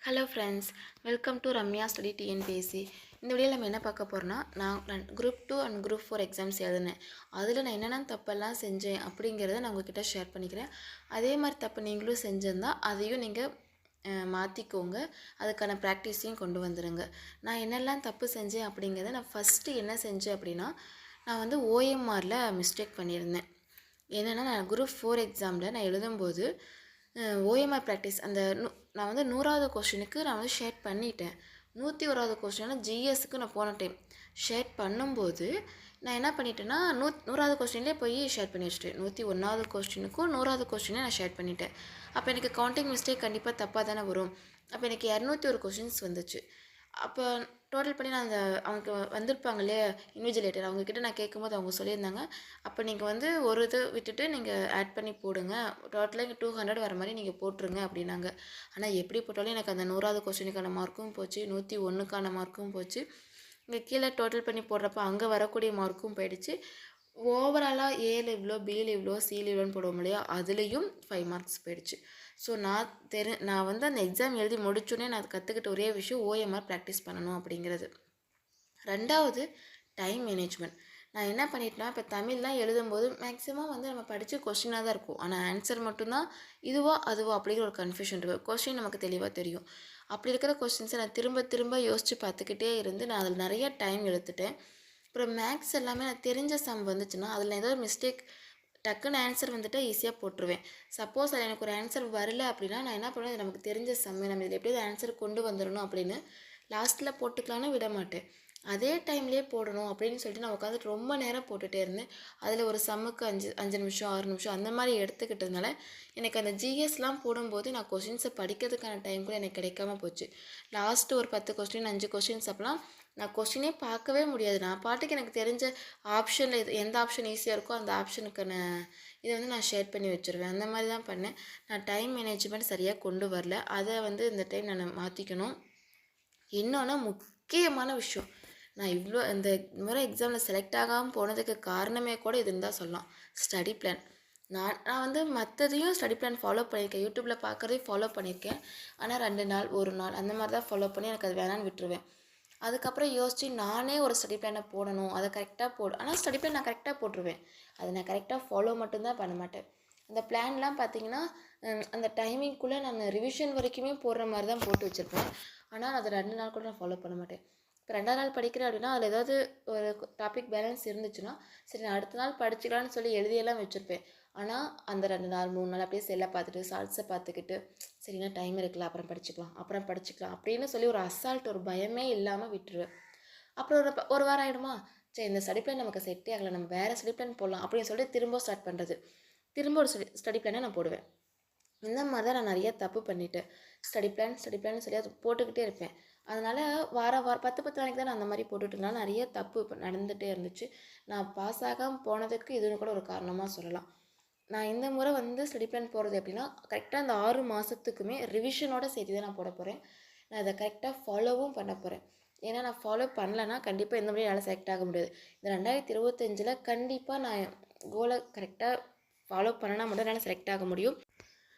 Hello friends, welcome to Ramya study TNPSC. இந்த வீடியோவில் நம்ம என்ன பார்க்க போகிறோன்னா, நான் குரூப் 2 அண்ட் குரூப் 4 எக்ஸாம்ஸ் எழுதினேன். அதில் நான் என்னென்ன தப்பெல்லாம் செஞ்சேன் அப்படிங்கிறத நான் உங்ககிட்ட ஷேர் பண்ணிக்கிறேன். அதே மாதிரி தப்பு நீங்களும் செஞ்சிருந்தால் அதையும் நீங்கள் மாற்றிக்கோங்க. அதுக்கான ப்ராக்டிஸையும் கொண்டு வந்துடுங்க. நான் என்னெல்லாம் தப்பு செஞ்சேன் அப்படிங்கிறத நான் ஃபஸ்ட்டு என்ன செஞ்சேன் அப்படின்னா, நான் வந்து ஓஎம்ஆரில் மிஸ்டேக் பண்ணியிருந்தேன். என்னென்னா, நான் குரூப் 4 எக்ஸாமில் நான் எழுதும்போது ஓஎம்ஆர் ப்ராக்டிஸ் நான் வந்து 100வது கொஸ்டினுக்கு நான் வந்து ஷேட் பண்ணிட்டேன். 101வது கொஸ்டினால ஜிஎஸ்க்கு நான் போன டைம் ஷேட் பண்ணும்போது நான் என்ன பண்ணிட்டேன்னா 100வது கொஸ்டின்லேயே போய் ஷேர் பண்ணி வச்சுட்டேன். 101வது கொஸ்டினுக்கும் 100வது கொஸ்டினே நான் ஷேர் பண்ணிட்டேன். அப்போ எனக்கு கவுண்டிங் மிஸ்டேக் கண்டிப்பாக தப்பாக தானே வரும். அப்போ எனக்கு 201 கொஸ்டின்ஸ் வந்துச்சு. அப்போ டோட்டல் பண்ணி நான் அவங்க வந்திருப்பாங்க இல்லையா இன்விஜிலேட்டர், அவங்கக்கிட்ட நான் கேட்கும்போது அவங்க சொல்லியிருந்தாங்க, அப்போ நீங்கள் வந்து ஒரு இது விட்டுட்டு நீங்கள் ஆட் பண்ணி போடுங்க, டோட்டலாக இங்கே 200 வர மாதிரி நீங்கள் போட்டுருங்க அப்படின்னாங்க. ஆனால் எப்படி போட்டாலும் எனக்கு அந்த 100வது கொஸ்டினுக்கான மார்க்கும் போச்சு, 101க்கான மார்க்கும் போச்சு. இங்கே கீழே டோட்டல் பண்ணி போடுறப்ப அங்கே வரக்கூடிய மார்க்கும் போயிடுச்சு. ஓவராலாக ஏல இவ்வளோ, பியில் இவ்வளோ, சியில் இவ்வளோன்னு போடுவோம் இல்லையா, அதுலேயும் 5 மார்க்ஸ் போயிடுச்சு. ஸோ நான் வந்து அந்த எக்ஸாம் எழுதி முடிச்சோடனே நான் கற்றுக்கிட்ட ஒரே விஷயம் ஓஎம்ஆர் ப்ராக்டிஸ் பண்ணணும் அப்படிங்கிறது. ரெண்டாவது, டைம் மேனேஜ்மெண்ட். நான் என்ன பண்ணிட்டேன்னா, இப்போ தமிழ்லாம் எழுதும்போது மேக்ஸிமம் வந்து நம்ம படித்த கொஸ்டினாக தான் இருக்கும், ஆனால் ஆன்சர் மட்டும்தான் இதுவா அதுவா அப்படிங்கிற ஒரு கன்ஃபியூஷன் இருக்கும். கொஸ்டின் நமக்கு தெளிவாக தெரியும். அப்படி இருக்கிற கொஸ்டின்ஸை நான் திரும்ப திரும்ப யோசித்து பார்த்துக்கிட்டே இருந்து நான் அதில் நிறைய டைம் எடுத்துட்டேன். அப்புறம் மேக்ஸ் எல்லாமே நான் தெரிஞ்ச சம் வந்துச்சுன்னா அதில் ஏதோ ஒரு மிஸ்டேக் டக்குன்னு ஆன்சர் வந்துட்டு ஈஸியாக போட்டுருவேன். சப்போஸ் அதில் எனக்கு ஒரு ஆன்சர் வரல அப்படின்னா நான் என்ன பண்ணுவேன், இது நமக்கு தெரிஞ்ச சம்மு, நம்ம இதில் எப்படியாவது ஆன்சர் கொண்டு வந்துடணும் அப்படின்னு லாஸ்ட்டில் போட்டுக்கலான்னு விட மாட்டேன். அதே டைம்லேயே போடணும் அப்படின்னு சொல்லிட்டு நான் உட்காந்துட்டு ரொம்ப நேரம் போட்டுகிட்டே இருந்தேன். அதில் ஒரு சம்முக்கு 5 நிமிஷம் 6 நிமிஷம் அந்த மாதிரி எடுத்துக்கிட்டதுனால எனக்கு அந்த ஜிஎஸ்லாம் போடும்போது நான் கொஸ்டின்ஸை படிக்கிறதுக்கான டைம் கூட எனக்கு கிடைக்காம போச்சு. லாஸ்ட்டு ஒரு 10 கொஸ்டின் 5 கொஸ்டின்ஸ் அப்போலாம் நான் கொஸ்டினே பார்க்கவே முடியாது. நான் பாட்டுக்கு எனக்கு தெரிஞ்ச ஆப்ஷனில் எந்த ஆப்ஷன் ஈஸியாக இருக்கோ அந்த ஆப்ஷனுக்கான இதை வந்து நான் ஷேர் பண்ணி வச்சுருவேன். அந்த மாதிரி தான் பண்ணேன். நான் டைம் மேனேஜ்மெண்ட் சரியாக கொண்டு வரல. அதை வந்து இந்த டைம் நான் மாற்றிக்கணும். இன்னொன்று முக்கியமான விஷயம், நான் இந்த முறை எக்ஸாமில் செலக்ட் ஆகாமல் போனதுக்கு காரணமே கூட இதுன்னு தான் சொல்லலாம். Study plan. நான் வந்து மற்றதையும் ஸ்டடி பிளான் ஃபாலோ பண்ணியிருக்கேன். யூடியூப்பில் பார்க்குறதையும் ஃபாலோ பண்ணியிருக்கேன். ஆனால் 2 நாள் 1 நாள் அந்த மாதிரி தான் ஃபாலோ பண்ணி எனக்கு அது வேணான்னு விட்டுருவேன். அதுக்கப்புறம் யோசித்து நானே ஒரு ஸ்டடி பிளானை போடணும், அதை கரெக்டாக ஆனால் ஸ்டடி பிளான் நான் கரெக்டாக போட்டுருவேன். அதை நான் கரெக்டாக ஃபாலோ மட்டும்தான் பண்ண மாட்டேன். அந்த பிளான்லாம் பார்த்திங்கன்னா அந்த டைமிங்குள்ளே நான் ரிவிஷன் வரைக்குமே போடுற மாதிரி தான் போட்டு வச்சுருப்பேன். ஆனால் அதை 2 நாள் கூட நான் ஃபாலோ பண்ண மாட்டேன். இப்போ 2ஆவது நாள் படிக்கிறேன் அப்படின்னா அதில் ஏதாவது ஒரு டாபிக் பேலன்ஸ் இருந்துச்சுன்னா சரி நான் அடுத்த நாள் படிச்சுக்கலான்னு சொல்லி எழுதியெல்லாம் வச்சுருப்பேன். ஆனால் அந்த 2 நாள் 3 நாள் அப்படியே செல்லை பார்த்துட்டு ஷார்ட்ஸை பார்த்துக்கிட்டு சரினா டைம் இருக்குல்ல அப்புறம் படிச்சுக்கலாம் அப்படின்னு சொல்லி ஒரு அசால்ட், ஒரு பயமே இல்லாமல் விட்டுருவேன். அப்புறம் ஒரு வாரம் ஆகிடுமா, சரி இந்த ஸ்டடி பிளான் நமக்கு செட்டே ஆகலை, நம்ம வேறு ஸ்டடி பிளான் போடலாம் அப்படின்னு சொல்லிட்டு திரும்ப ஸ்டார்ட் பண்ணுறது. திரும்ப ஒரு ஸ்டடி பிளானை நான் போடுவேன். இந்த மாதிரி தான் நான் நிறைய தப்பு பண்ணிட்டேன். ஸ்டடி பிளான் சொல்லி அது போட்டுக்கிட்டே இருப்பேன். அதனால் வாரம் 10 நாளைக்கு தான் நான் அந்த மாதிரி போட்டுட்டுனால நிறைய தப்பு இப்போ நடந்துகிட்டே இருந்துச்சு. நான் பாஸ் ஆகாமல் போனதுக்கு இதுன்னு கூட ஒரு காரணமாக சொல்லலாம். நான் இந்த முறை வந்து ஸ்டடி பிளான் போடுறது எப்படின்னா, கரெக்டாக அந்த 6 மாதத்துக்குமே ரிவிஷனோட சேர்த்து தான் நான் போட போகிறேன். நான் அதை கரெக்டாக ஃபாலோவும் பண்ண போகிறேன். ஏன்னா நான் ஃபாலோ பண்ணலைன்னா கண்டிப்பாக இந்த முறை என்னால் செலக்ட் ஆக முடியாது. இந்த 2025 கண்டிப்பாக நான் கோலை கரெக்டாக ஃபாலோ பண்ணனா மட்டும் என்னால் செலக்ட் ஆக முடியும்.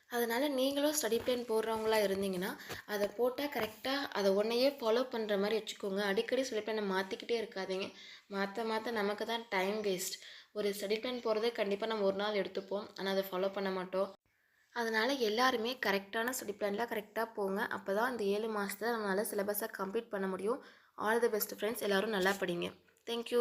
அதனால் நீங்களும் ஸ்டடி பிளான் போடுறவங்களா இருந்தீங்கன்னா அதை போட்டால் கரெக்டாக அதை ஒன்றையே ஃபாலோ பண்ணுற மாதிரி வச்சுக்கோங்க. அடிக்கடி ஸ்டடி பிளானை மாற்றிக்கிட்டே இருக்காதீங்க. மாற்ற நமக்கு தான் டைம் வேஸ்ட். ஒரு ஸ்டடி பிளான் போகிறதே கண்டிப்பாக நம்ம ஒரு நாள் எடுத்துப்போம், ஆனால் அதை ஃபாலோ பண்ண மாட்டோம். அதனால் எல்லாருமே கரெக்டான ஸ்டடி பிளான்லாம் கரெக்டாக போங்க. அப்போ தான் இந்த 7 மாதத்தில் நம்மளால் சிலபஸை கம்ப்ளீட் பண்ண முடியும். All the best friends. எல்லோரும் நல்லா படிங்க. தேங்க்யூ.